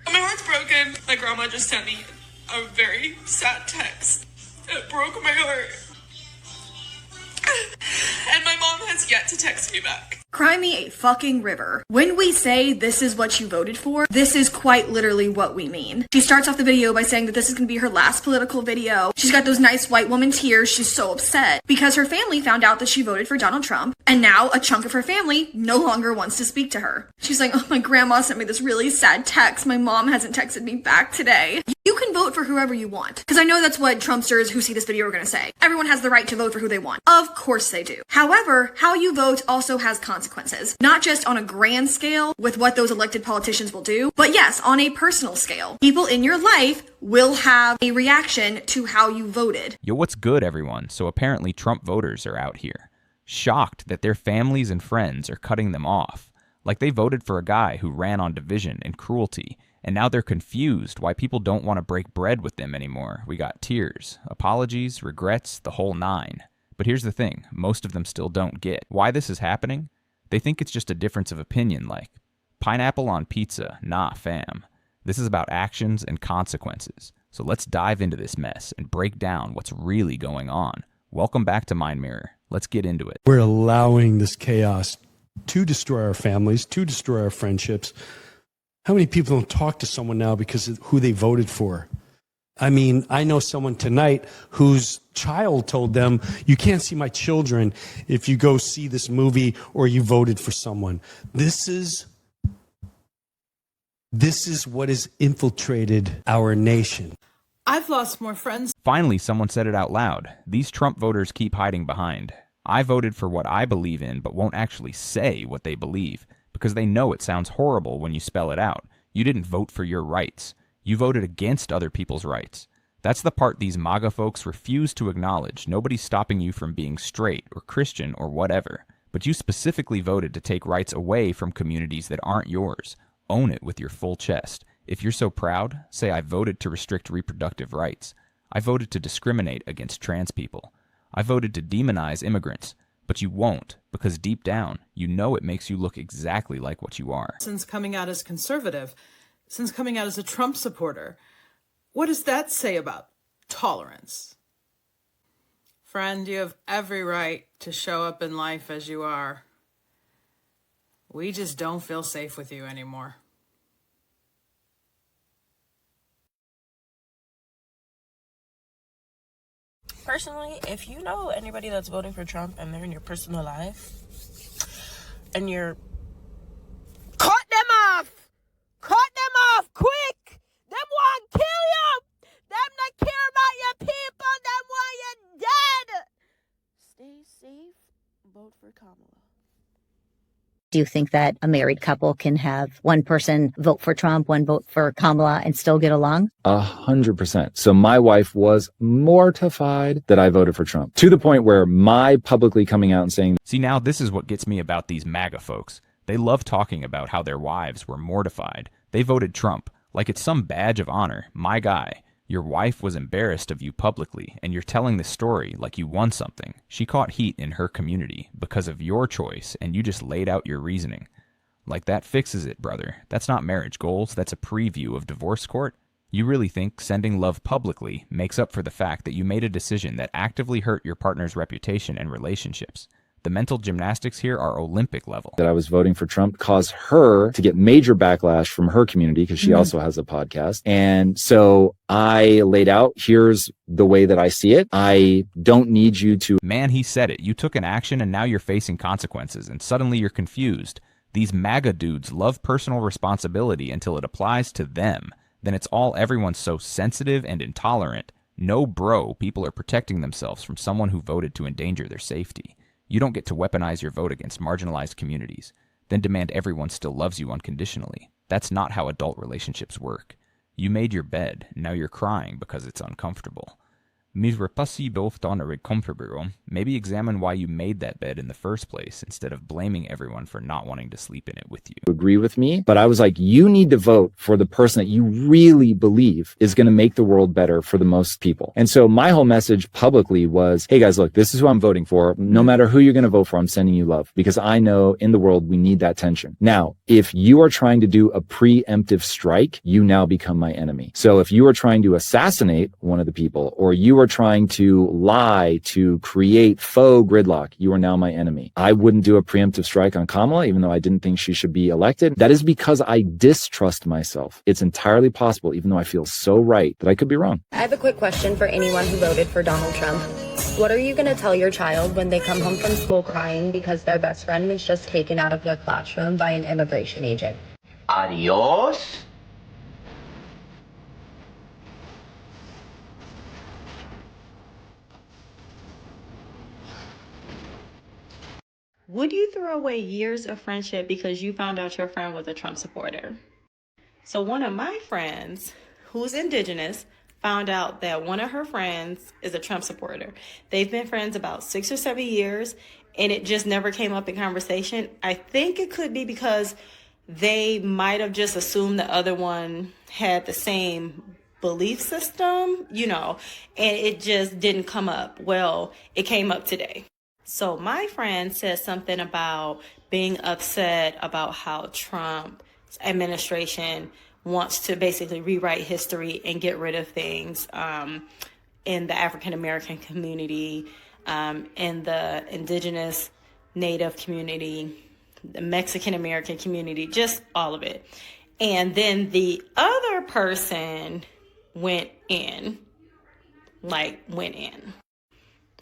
My heart's broken. My grandma just sent me a very sad text. It broke my heart. And my mom has yet to text me back. Cry me a fucking river. When we say this is what you voted for, this is quite literally what we mean. She starts off the video by saying that this is going to be her last political video. She's got those nice white woman tears. She's so upset because her family found out that she voted for Donald Trump, and now a chunk of her family no longer wants to speak to her. She's like, oh, my grandma sent me this really sad text. My mom hasn't texted me back today. You can vote for whoever you want, because I know that's what Trumpsters who see this video are going to say. Everyone has the right to vote for who they want. Of course they do. However, how you vote also has consequences. Not just on a grand scale with what those elected politicians will do, but yes, on a personal scale. People in your life will have a reaction to how you voted. Yo, what's good, everyone? So apparently Trump voters are out here, shocked that their families and friends are cutting them off. Like they voted for a guy who ran on division and cruelty, and now they're confused why people don't want to break bread with them anymore. We got tears, apologies, regrets, the whole nine. But here's the thing, most of them still don't get why this is happening. They think it's just a difference of opinion, like, pineapple on pizza, nah fam. This is about actions and consequences. So let's dive into this mess and break down what's really going on. Welcome back to Mind Mirror. Let's get into it. We're allowing this chaos to destroy our families, to destroy our friendships. How many people don't talk to someone now because of who they voted for? I mean, I know someone tonight whose child told them, you can't see my children if you go see this movie or you voted for someone. This is what has infiltrated our nation. I've lost more friends. Finally, someone said it out loud. These Trump voters keep hiding behind. I voted for what I believe in, but won't actually say what they believe, because they know it sounds horrible when you spell it out. You didn't vote for your rights. You voted against other people's rights. That's the part these MAGA folks refuse to acknowledge. Nobody's stopping you from being straight or Christian or whatever. But you specifically voted to take rights away from communities that aren't yours. Own it with your full chest. If you're so proud, say I voted to restrict reproductive rights. I voted to discriminate against trans people. I voted to demonize immigrants. But you won't, because deep down, you know it makes you look exactly like what you are. Since coming out as conservative, since coming out as a Trump supporter, what does that say about tolerance? Friend, you have every right to show up in life as you are. We just don't feel safe with you anymore. Personally, if you know anybody that's voting for Trump and they're in your personal life and you're cut them off quick. Them want kill you. Them not care about your people. Them want you dead. Stay safe. Vote for Kamala. Do you think that a married couple can have one person vote for Trump, one vote for Kamala, and still get along? 100%. So my wife was mortified that I voted for Trump, to the point where my publicly coming out and saying... See, now this is what gets me about these MAGA folks. They love talking about how their wives were mortified. They voted Trump, like it's some badge of honor. My guy. Your wife was embarrassed of you publicly, and you're telling the story like you won something. She caught heat in her community because of your choice, and you just laid out your reasoning. Like that fixes it, brother. That's not marriage goals, that's a preview of divorce court. You really think sending love publicly makes up for the fact that you made a decision that actively hurt your partner's reputation and relationships. The mental gymnastics here are Olympic level. That I was voting for Trump caused her to get major backlash from her community because she also has a podcast. And so I laid out, here's the way that I see it. I don't need you to... Man, he said it. You took an action and now you're facing consequences and suddenly you're confused. These MAGA dudes love personal responsibility until it applies to them. Then it's all everyone's so sensitive and intolerant. No, bro, people are protecting themselves from someone who voted to endanger their safety. You don't get to weaponize your vote against marginalized communities, then demand everyone still loves you unconditionally. That's not how adult relationships work. You made your bed, now you're crying because it's uncomfortable. Mis repassi donner comfortable. Maybe examine why you made that bed in the first place instead of blaming everyone for not wanting to sleep in it with you. Agree with me, but I was like, you need to vote for the person that you really believe is going to make the world better for the most people. And so my whole message publicly was, hey guys, look, this is who I'm voting for. No matter who you're going to vote for, I'm sending you love, because I know in the world we need that tension. Now, if you are trying to do a preemptive strike, you now become my enemy. So if you are trying to assassinate one of the people, or you are trying to lie to create faux gridlock, you are now my enemy. I wouldn't do a preemptive strike on Kamala, even though I didn't think she should be elected. That is because I distrust myself. It's entirely possible, even though I feel so right, that I could be wrong. I have a quick question for anyone who voted for Donald Trump. What are you going to tell your child when they come home from school crying because their best friend was just taken out of their classroom by an immigration agent? Adios. Would you throw away years of friendship because you found out your friend was a Trump supporter? So one of my friends, who's indigenous, found out that one of her friends is a Trump supporter. They've been friends about 6 or 7 years, and it just never came up in conversation. I think it could be because they might have just assumed the other one had the same belief system, and it just didn't come up. Well, it came up today. So my friend said something about being upset about how Trump's administration wants to basically rewrite history and get rid of things in the African American community, in the indigenous Native community, the Mexican American community, just all of it. And then the other person went in.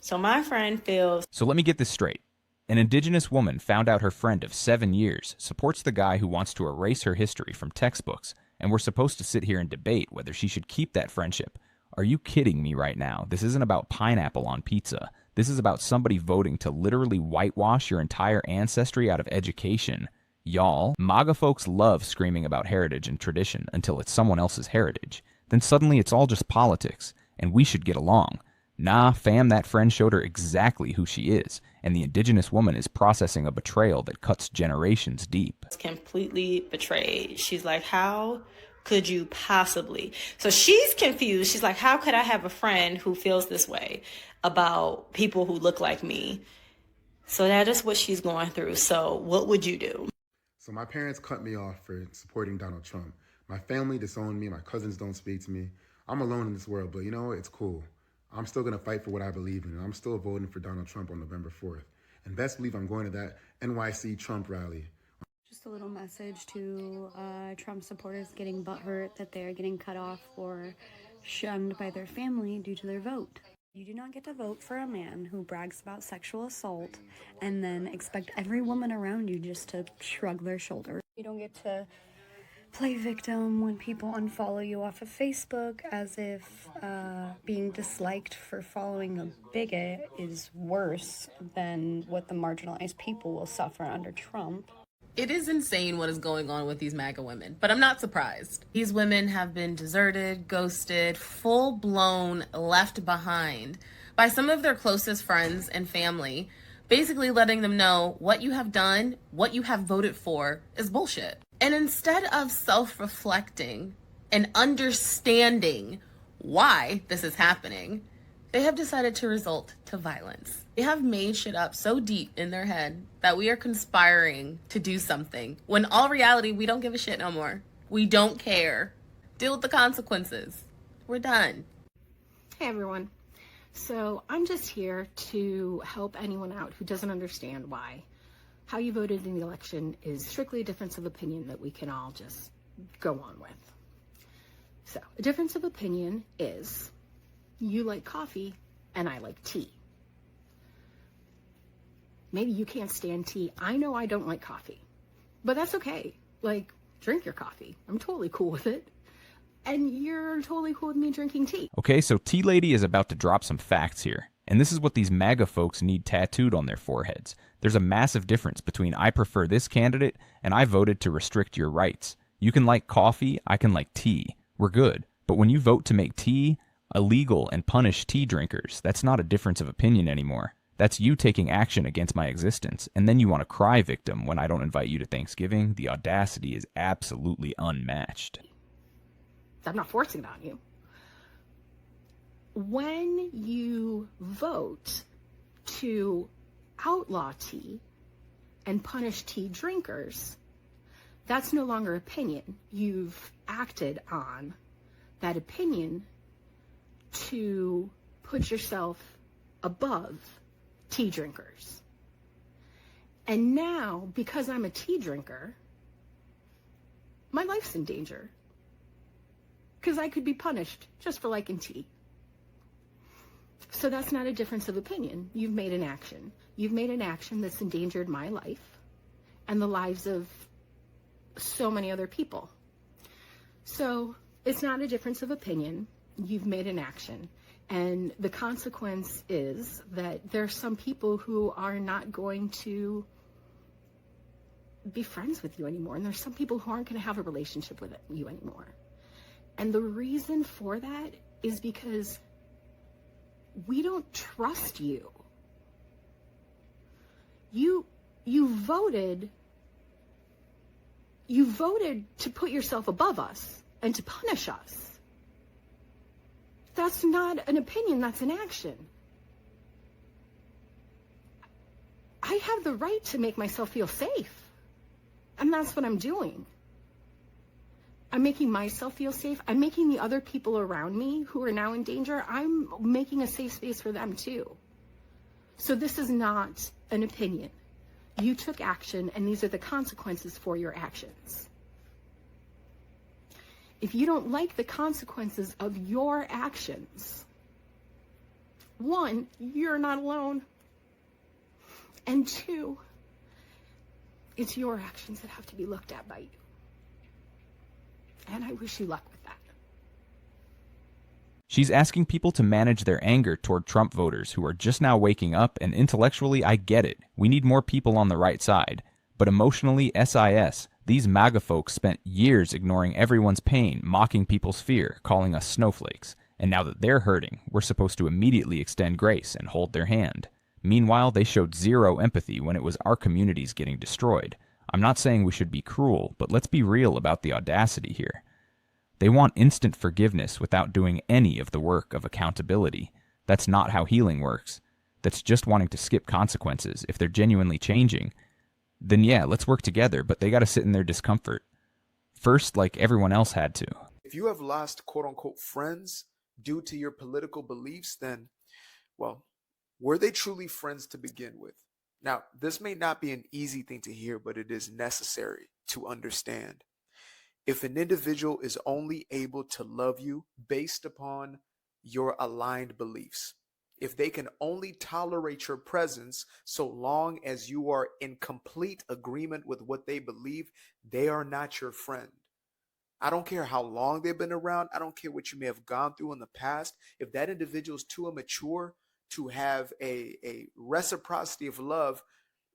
So my friend feels... So let me get this straight. An indigenous woman found out her friend of 7 years supports the guy who wants to erase her history from textbooks, and we're supposed to sit here and debate whether she should keep that friendship. Are you kidding me right now? This isn't about pineapple on pizza. This is about somebody voting to literally whitewash your entire ancestry out of education. Y'all, MAGA folks love screaming about heritage and tradition until it's someone else's heritage. Then suddenly it's all just politics, and we should get along. Nah, fam, that friend showed her exactly who she is, and the indigenous woman is processing a betrayal that cuts generations deep. Completely betrayed. She's like, how could you possibly? So she's confused. She's like, how could I have a friend who feels this way about people who look like me? So that is what she's going through. So what would you do? So my parents cut me off for supporting Donald Trump. My family disowned me. My cousins don't speak to me. I'm alone in this world, but it's cool. I'm still going to fight for what I believe in, and I'm still voting for Donald Trump on November 4th. And best believe I'm going to that NYC Trump rally. Just a little message to Trump supporters getting butthurt that they're getting cut off or shunned by their family due to their vote. You do not get to vote for a man who brags about sexual assault and then expect every woman around you just to shrug their shoulders. You don't get to play victim when people unfollow you off of Facebook as if being disliked for following a bigot is worse than what the marginalized people will suffer under Trump. It is insane what is going on with these MAGA women, but I'm not surprised. These women have been deserted, ghosted, full-blown left behind by some of their closest friends and family, basically letting them know what you have done, what you have voted for is bullshit. And instead of self-reflecting and understanding why this is happening, they have decided to resort to violence. They have made shit up so deep in their head that we are conspiring to do something, when all reality, we don't give a shit no more. We don't care. Deal with the consequences. We're done. Hey everyone. So I'm just here to help anyone out who doesn't understand why how you voted in the election is strictly a difference of opinion that we can all just go on with. So a difference of opinion is you like coffee and I like tea. Maybe you can't stand tea. I know I don't like coffee, but that's okay. Drink your coffee. I'm totally cool with it. And you're totally cool with me drinking tea. Okay, so Tea Lady is about to drop some facts here. And this is what these MAGA folks need tattooed on their foreheads. There's a massive difference between I prefer this candidate and I voted to restrict your rights. You can like coffee, I can like tea. We're good. But when you vote to make tea, Illegal and punish tea drinkers. That's not a difference of opinion anymore. That's you taking action against my existence, and then you want to cry victim when I don't invite you to Thanksgiving. The audacity is absolutely unmatched. I'm not forcing it on you. When you vote to outlaw tea and punish tea drinkers, that's no longer opinion. You've acted on that opinion to put yourself above tea drinkers. And now, because I'm a tea drinker, my life's in danger. Because I could be punished just for liking tea. So that's not a difference of opinion. You've made an action. You've made an action that's endangered my life and the lives of so many other people. So it's not a difference of opinion. You've made an action. And the consequence is that there are some people who are not going to be friends with you anymore. And there's some people who aren't going to have a relationship with you anymore. And the reason for that is because we don't trust you. You voted to put yourself above us and to punish us. That's not an opinion, that's an action. I have the right to make myself feel safe. And that's what I'm doing. I'm making myself feel safe. I'm making the other people around me who are now in danger, I'm making a safe space for them too. So this is not an opinion. You took action, and these are the consequences for your actions. If you don't like the consequences of your actions, one, you're not alone. And two, it's your actions that have to be looked at by you. And I wish you luck with that. She's asking people to manage their anger toward Trump voters who are just now waking up, and intellectually, I get it. We need more people on the right side. But emotionally, SIS. These MAGA folks spent years ignoring everyone's pain, mocking people's fear, calling us snowflakes. And now that they're hurting, we're supposed to immediately extend grace and hold their hand. Meanwhile, they showed zero empathy when it was our communities getting destroyed. I'm not saying we should be cruel, but let's be real about the audacity here. They want instant forgiveness without doing any of the work of accountability. That's not how healing works. That's just wanting to skip consequences. If they're genuinely changing, then yeah, let's work together, but they gotta sit in their discomfort. First, like everyone else had to. If you have lost quote-unquote friends due to your political beliefs, then, well, were they truly friends to begin with? Now, this may not be an easy thing to hear, but it is necessary to understand. If an individual is only able to love you based upon your aligned beliefs, if they can only tolerate your presence so long as you are in complete agreement with what they believe, they are not your friend. I don't care how long they've been around. I don't care what you may have gone through in the past. If that individual is too immature to have a reciprocity of love,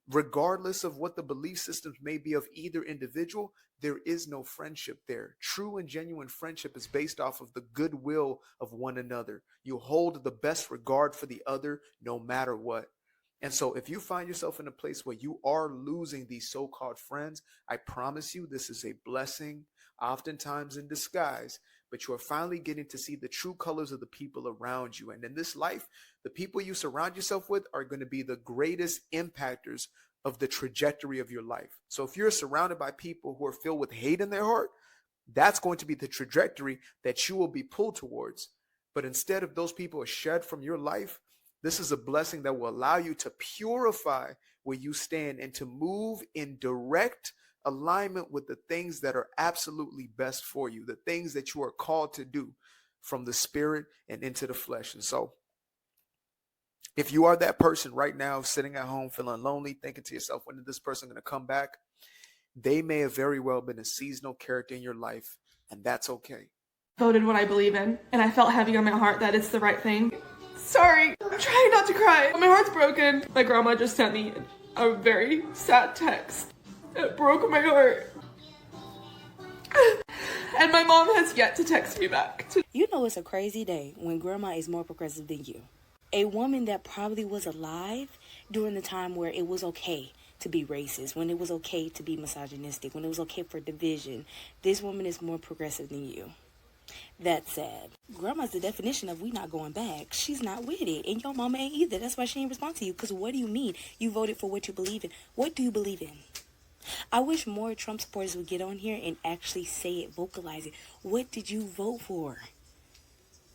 regardless of what the belief systems may be of either individual, there is no friendship there. True and genuine friendship is based off of the goodwill of one another. You hold the best regard for the other no matter what. And so if you find yourself in a place where you are losing these so-called friends, I promise you this is a blessing, oftentimes in disguise, but you are finally getting to see the true colors of the people around you. And in this life, the people you surround yourself with are going to be the greatest impactors of the trajectory of your life. So if you're surrounded by people who are filled with hate in their heart, that's going to be the trajectory that you will be pulled towards. But instead of those people are shed from your life, this is a blessing that will allow you to purify where you stand and to move in direct alignment with the things that are absolutely best for you, the things that you are called to do from the spirit and into the flesh. And so if you are that person right now sitting at home feeling lonely, thinking to yourself, when is this person going to come back? They may have very well been a seasonal character in your life, and that's okay. Voted what I believe in, and I felt heavy on my heart that it's the right thing. Sorry, I'm trying not to cry. My heart's broken. My grandma just sent me a very sad text. It broke my heart. And my mom has yet to text me back. You know it's a crazy day when grandma is more progressive than you. A woman that probably was alive during the time where it was okay to be racist, when it was okay to be misogynistic, when it was okay for division. This woman is more progressive than you. That's sad. Grandma's the definition of we not going back. She's not with it. And your mama ain't either. That's why she ain't respond to you. Because what do you mean? You voted for what you believe in. What do you believe in? I wish more Trump supporters would get on here and actually say it, vocalize it. What did you vote for?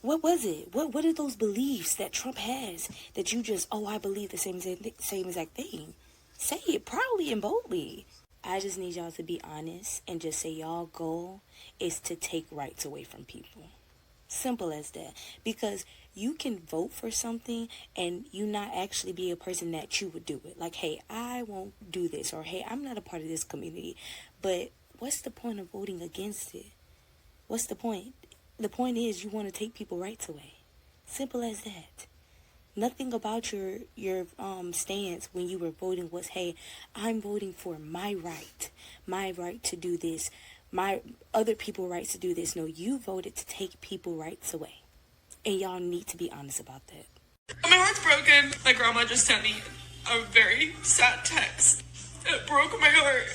What was it? What are those beliefs that Trump has that you just, I believe the same exact thing? Say it proudly and boldly. I just need y'all to be honest and just say y'all goal is to take rights away from people. Simple as that. Because you can vote for something and you not actually be a person that you would do it. Like, hey, I won't do this, or hey, I'm not a part of this community. But what's the point of voting against it? What's the point? The point is you want to take people rights away. Simple as that. Nothing about your stance when you were voting was, hey, I'm voting for my right to do this, my other people's rights to do this. No, you voted to take people rights away. And y'all need to be honest about that. My heart's broken. My grandma just sent me a very sad text. It broke my heart.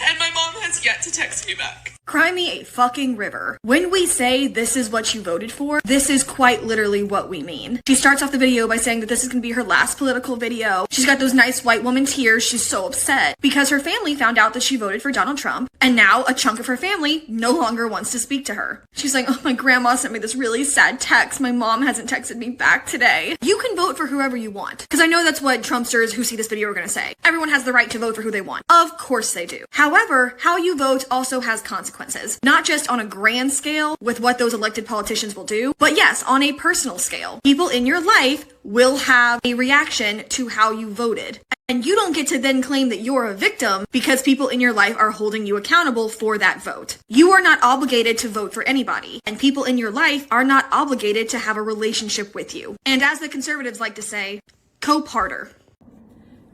And my mom has yet to text me back. Cry me a fucking river. When we say this is what you voted for, this is quite literally what we mean. She starts off the video by saying that this is gonna be her last political video. She's got those nice white woman tears. She's so upset because her family found out that she voted for Donald Trump, and now a chunk of her family no longer wants to speak to her. She's like, oh, my grandma sent me this really sad text. My mom hasn't texted me back today. You can vote for whoever you want, because I know that's what Trumpsters who see this video are gonna say. Everyone has the right to vote for who they want. Of course they do. However, how you vote also has consequences. Not just on a grand scale with what those elected politicians will do, but yes, on a personal scale. People in your life will have a reaction to how you voted. And you don't get to then claim that you're a victim because people in your life are holding you accountable for that vote. You are not obligated to vote for anybody, and people in your life are not obligated to have a relationship with you. And as the conservatives like to say, co-parter.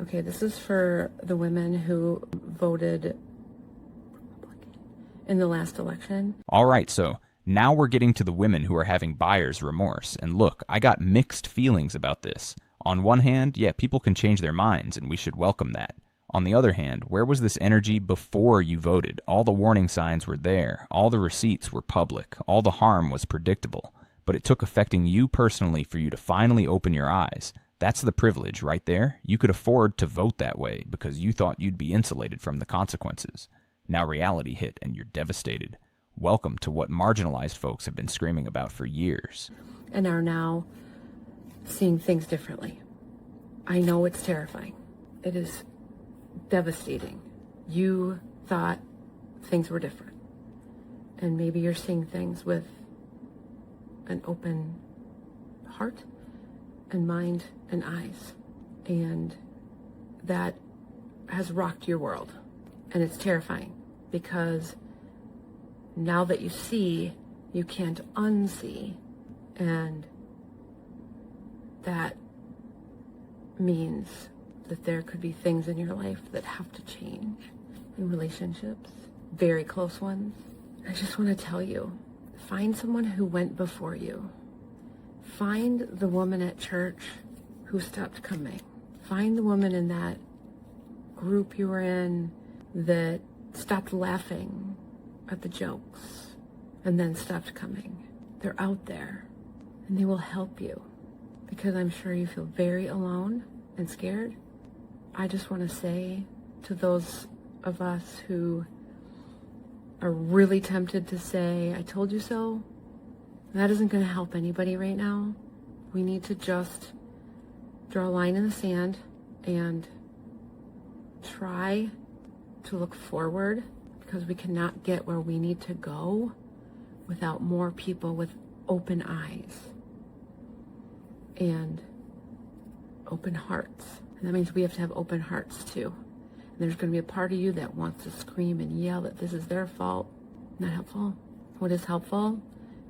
Okay, this is for the women who voted in the last election. All right, so now we're getting to the women who are having buyer's remorse. And look, I got mixed feelings about this. On one hand, yeah, people can change their minds, and we should welcome that. On the other hand, where was this energy before you voted? All the warning signs were there. All the receipts were public. All the harm was predictable. But it took affecting you personally for you to finally open your eyes. That's the privilege right there. You could afford to vote that way because you thought you'd be insulated from the consequences. Now reality hit and you're devastated. Welcome to what marginalized folks have been screaming about for years. And are now seeing things differently. I know it's terrifying. It is devastating. You thought things were different. And maybe you're seeing things with an open heart and mind and eyes. And that has rocked your world. And it's terrifying because now that you see, you can't unsee. And that means that there could be things in your life that have to change in relationships, very close ones. I just want to tell you, find someone who went before you. Find the woman at church who stopped coming. Find the woman in that group you were in that stopped laughing at the jokes and then stopped coming. They're out there and they will help you because I'm sure you feel very alone and scared. I just want to say to those of us who are really tempted to say, I told you so, that isn't going to help anybody right now. We need to just draw a line in the sand and try to look forward because we cannot get where we need to go without more people with open eyes and open hearts. And that means we have to have open hearts too. And there's going to be a part of you that wants to scream and yell that this is their fault. Not helpful. What is helpful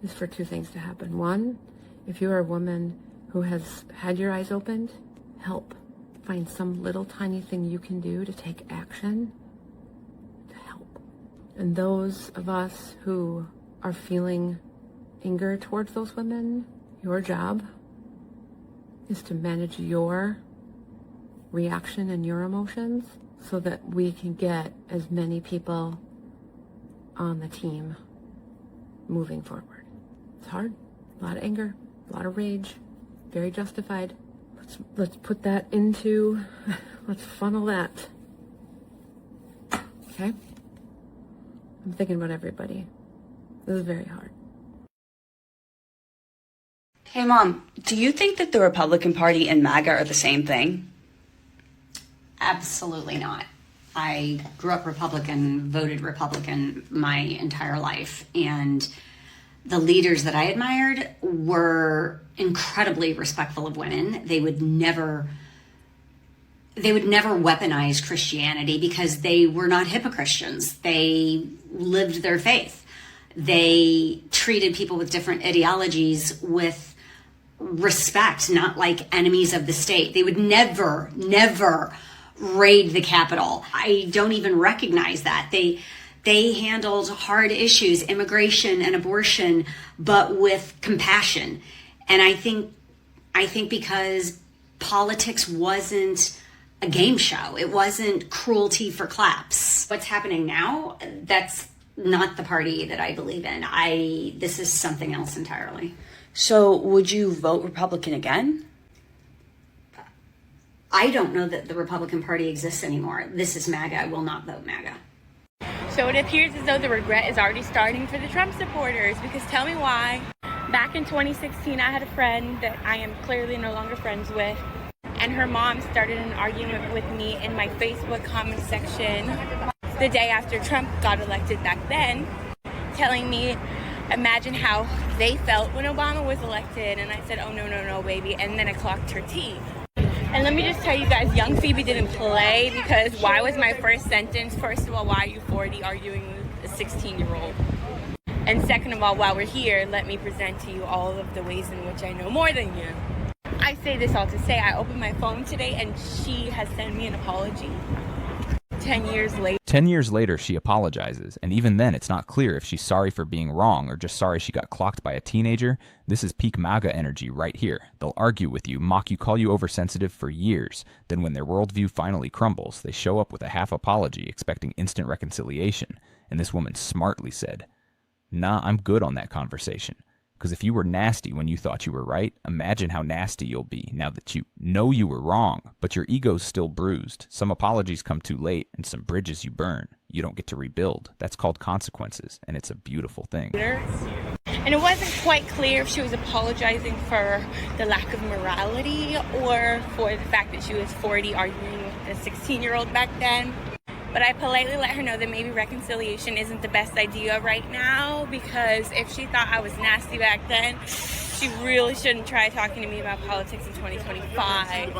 is for two things to happen. One, if you are a woman who has had your eyes opened, help. Find some little tiny thing you can do to take action to help. And those of us who are feeling anger towards those women, your job is to manage your reaction and your emotions so that we can get as many people on the team moving forward. It's hard. A lot of anger, a lot of rage, very justified. Let's put that into, let's funnel that. Okay? I'm thinking about everybody. This is very hard. Hey, Mom, do you think that the Republican Party and MAGA are the same thing? Absolutely not. I grew up Republican, voted Republican my entire life, and the leaders that I admired were incredibly respectful of women. They would never weaponize Christianity because they were not hypocristians. They lived their faith. They treated people with different ideologies with respect, not like enemies of the state. They would never raid the Capitol. I don't even recognize that. They handled hard issues, immigration and abortion, but with compassion. And I think because politics wasn't a game show, it wasn't cruelty for claps. What's happening now, that's not the party that I believe in. This is something else entirely. So would you vote Republican again? I don't know that the Republican Party exists anymore. This is MAGA. I will not vote MAGA. So it appears as though the regret is already starting for the Trump supporters, because tell me why. Back in 2016, I had a friend that I am clearly no longer friends with, and her mom started an argument with me in my Facebook comment section the day after Trump got elected back then, telling me, imagine how they felt when Obama was elected. And I said, oh, no, baby. And then I clocked her teeth. And let me just tell you guys, young Phoebe didn't play, because why was my first sentence, first of all, why are you 40 arguing with a 16-year-old? And second of all, while we're here, let me present to you all of the ways in which I know more than you. I say this all to say, I opened my phone today and she has sent me an apology. 10 years later. 10 years later, she apologizes, and even then, it's not clear if she's sorry for being wrong or just sorry she got clocked by a teenager. This is peak MAGA energy right here. They'll argue with you, mock you, call you oversensitive for years. Then when their worldview finally crumbles, they show up with a half apology, expecting instant reconciliation. And this woman smartly said, nah, I'm good on that conversation. Because if you were nasty when you thought you were right, imagine how nasty you'll be now that you know you were wrong, but your ego's still bruised. Some apologies come too late, and some bridges you burn. You don't get to rebuild. That's called consequences, and it's a beautiful thing. And it wasn't quite clear if she was apologizing for the lack of morality or for the fact that she was 40 arguing with a 16-year-old back then. But I politely let her know that maybe reconciliation isn't the best idea right now, because if she thought I was nasty back then, she really shouldn't try talking to me about politics in 2025.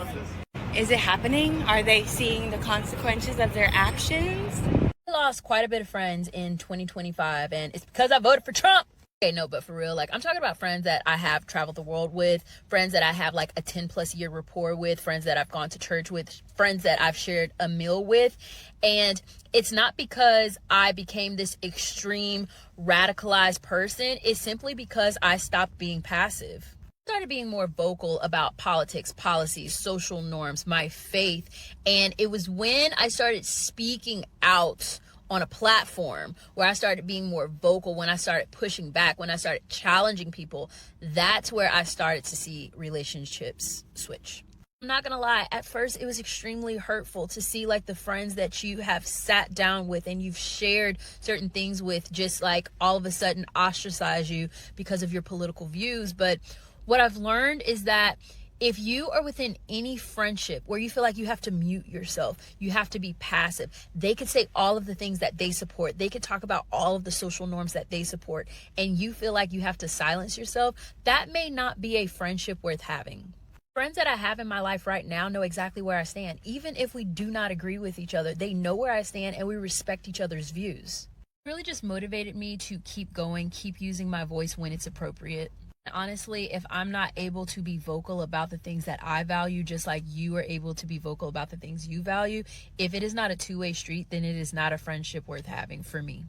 Is it happening? Are they seeing the consequences of their actions? I lost quite a bit of friends in 2025, and it's because I voted for Trump. Okay, no, but for real, like, I'm talking about friends that I have traveled the world with, friends that I have like a 10+ year rapport with, friends that I've gone to church with, friends that I've shared a meal with. And it's not because I became this extreme radicalized person. It's simply because I stopped being passive. I started being more vocal about politics, policies, social norms, my faith. And it was when I started speaking out on a platform where I started being more vocal, when I started pushing back, when I started challenging people, that's where I started to see relationships switch. I'm not gonna lie, at first it was extremely hurtful to see like the friends that you have sat down with and you've shared certain things with just like all of a sudden ostracize you because of your political views. But what I've learned is that if you are within any friendship where you feel like you have to mute yourself, you have to be passive, they could say all of the things that they support, they could talk about all of the social norms that they support, and you feel like you have to silence yourself, that may not be a friendship worth having. Friends that I have in my life right now know exactly where I stand. Even if we do not agree with each other, they know where I stand and we respect each other's views. It really just motivated me to keep going, keep using my voice when it's appropriate. Honestly, if I'm not able to be vocal about the things that I value, just like you are able to be vocal about the things you value, if it is not a two-way street, then it is not a friendship worth having for me.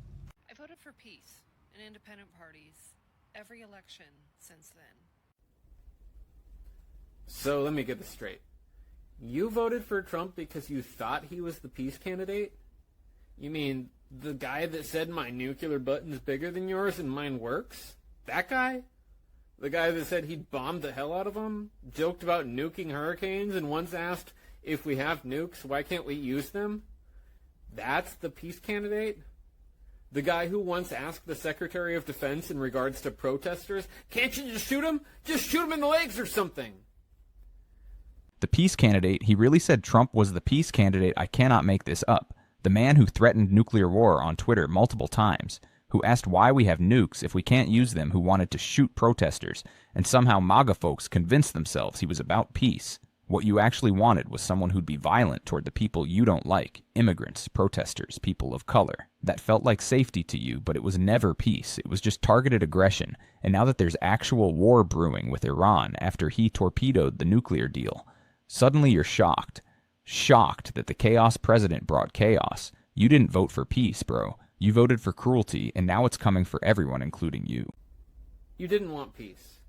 for peace and independent parties every election since then. So let me get this straight. You voted for Trump because you thought he was the peace candidate? You mean the guy that said my nuclear button's bigger than yours and mine works? That guy? The guy that said he'd bombed the hell out of them? Joked about nuking hurricanes and once asked, if we have nukes, why can't we use them? That's the peace candidate? The guy who once asked the Secretary of Defense in regards to protesters, can't you just shoot him? Just shoot him in the legs or something. The peace candidate, he really said Trump was the peace candidate. I cannot make this up. The man who threatened nuclear war on Twitter multiple times, who asked why we have nukes if we can't use them, who wanted to shoot protesters, and somehow MAGA folks convinced themselves he was about peace. What you actually wanted was someone who'd be violent toward the people you don't like, immigrants, protesters, people of color. That felt like safety to you, but it was never peace. It was just targeted aggression. And now that there's actual war brewing with Iran after he torpedoed the nuclear deal, suddenly you're shocked. Shocked that the chaos president brought chaos. You didn't vote for peace, bro. You voted for cruelty, and now it's coming for everyone, including you. You didn't want peace.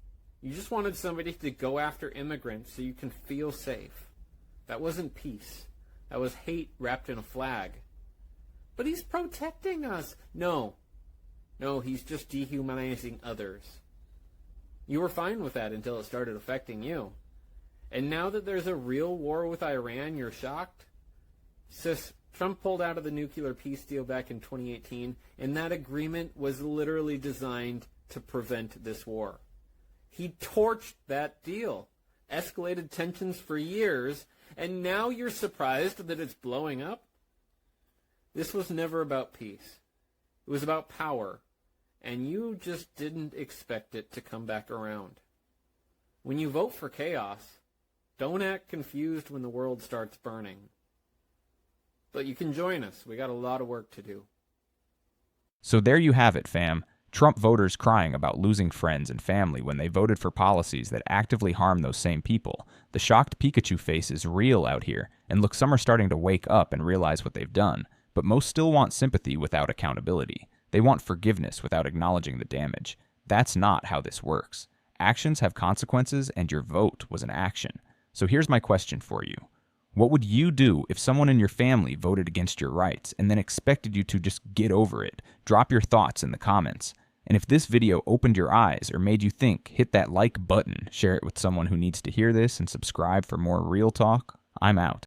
You just wanted somebody to go after immigrants so you can feel safe. That wasn't peace. That was hate wrapped in a flag. But he's protecting us. No, he's just dehumanizing others. You were fine with that until it started affecting you. And now that there's a real war with Iran, you're shocked? Sis, Trump pulled out of the nuclear peace deal back in 2018, and that agreement was literally designed to prevent this war. He torched that deal, escalated tensions for years, and now you're surprised that it's blowing up? This was never about peace. It was about power, and you just didn't expect it to come back around. When you vote for chaos, don't act confused when the world starts burning. But you can join us. We got a lot of work to do. So there you have it, fam. Trump voters crying about losing friends and family when they voted for policies that actively harm those same people. The shocked Pikachu face is real out here, and look, some are starting to wake up and realize what they've done, but most still want sympathy without accountability. They want forgiveness without acknowledging the damage. That's not how this works. Actions have consequences, and your vote was an action. So here's my question for you. What would you do if someone in your family voted against your rights and then expected you to just get over it? Drop your thoughts in the comments. And if this video opened your eyes or made you think, hit that like button, share it with someone who needs to hear this, and subscribe for more real talk. I'm out.